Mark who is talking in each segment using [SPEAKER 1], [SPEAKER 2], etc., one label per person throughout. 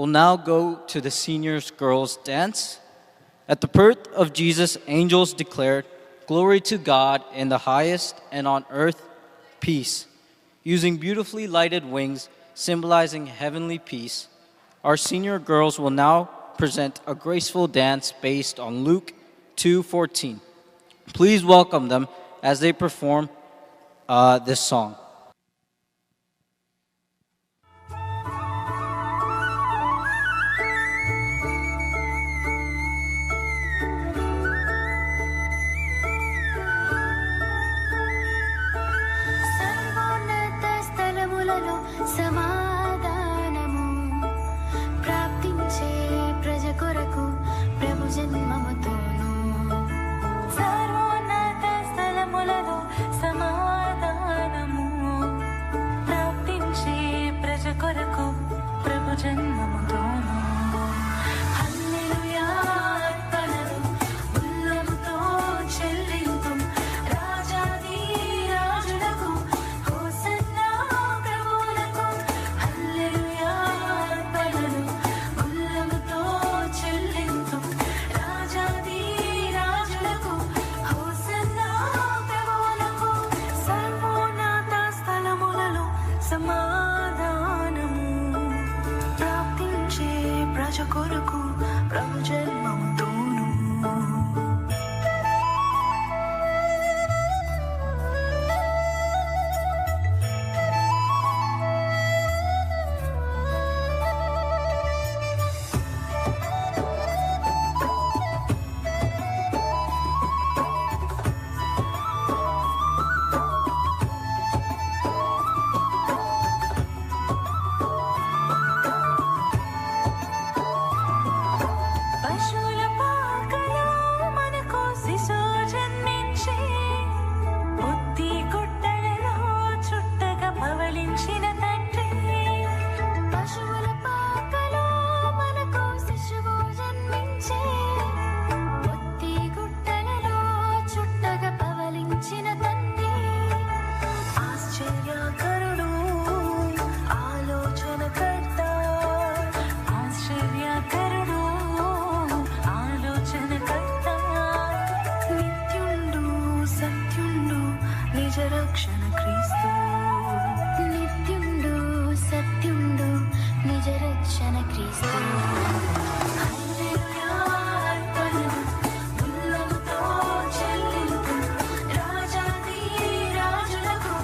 [SPEAKER 1] We'll now go to the seniors girls dance. At the birth of Jesus, angels declared, "Glory to God in the highest, and on earth, peace." Using beautifully lighted wings symbolizing heavenly peace, our senior girls will now present a graceful dance based on Luke 2:14. Please welcome them as they perform this song.
[SPEAKER 2] సర్వోన్నత స్థలములలో సమాధానము ప్రాప్తించే ప్రజ కొరకు ప్రభు జన్మముతోను. సర్వోన్నత స్థలములలో సమాధానము ప్రాప్తించే ప్రజ కొరకు ప్రభు జన్మముతోను. హల్లెలూయా అర్పణలు ఉల్లముతో చెల్లింతుం. రాజాది రాజులకు హోసన్నా ప్రభువులకు. హల్లెలూయా అర్పణలు ఉల్లముతో చెల్లింతుం. రాజాది రాజులకు హోసన్నా ప్రభువులకు. సర్వోన్నత స్థలములలో సమాధానము ప్రాప్తించే ప్రజ కొరకు ప్రభు జన్మముతోను. పశువుల పాకలో మనకు శిశువు జన్మించి, బుద్ధి గుట్టలలో చుట్టగా పవళించిన తండ్రి. పశువుల పాకలో మనకు శిశువు జన్మించి, బుద్ధి గుట్టలలో చుట్టగా పవళించిన తండ్రి. ఆశ్చర్యకరుడు, ఆలోచనకర్త. ఆశ్చర్యకరుడు, ఆలోచనకర్త. నిత్యుండు, సత్యుండు, నిజ రక్షణ క్రీస్తు. నిత్యుండు, సత్యుండు, నిజ రక్షణ క్రీస్తు. హల్లెలూయా అర్పణలు ఉల్లముతో చెల్లింతుం. రాజాది రాజులకు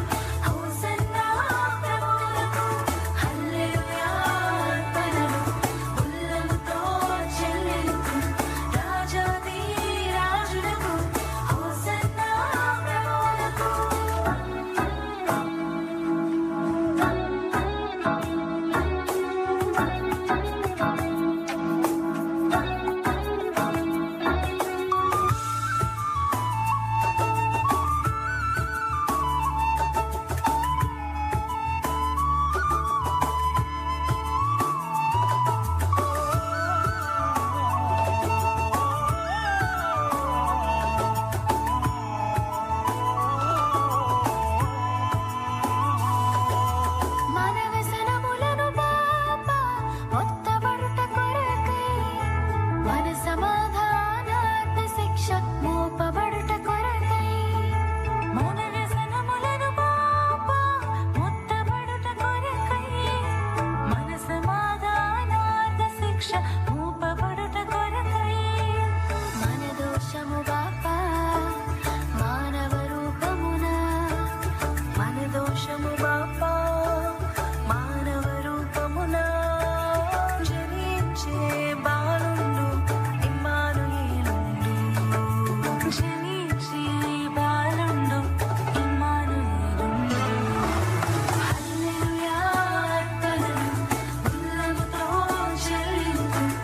[SPEAKER 2] హోసన్నా ప్రభువులకు. హల్లెలూయా అర్పణలు ఉల్లముతో చెల్లింతుం. రాజాది రాజులకు హోసన్నా ప్రభువులకు. మన వ్యసనములను పాప మొత్తబడుట కొరకై, మన సమాధానార్థ శిక్ష మోపబడుట కొరకై. మన వ్యసనములను పాప మొత్తబడుట కొరకై, మన సమాధానార్థ శిక్ష మోపబడుట కొరకై. మన దోషము బాప మానవ రూపమున. మన దోషము బాప మానవ రూపమున. జనించే బాలుండు ఇమ్మానుయేలుండు. జనించే బాలుండు ఇమ్మానుయేలుండు. హల్లెలూయా అర్పణలు ఉల్లముతో చెల్లింతుం.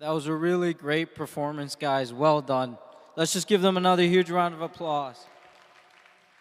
[SPEAKER 1] That was a really great performance, guys. Well done. Let's just give them another huge round of applause.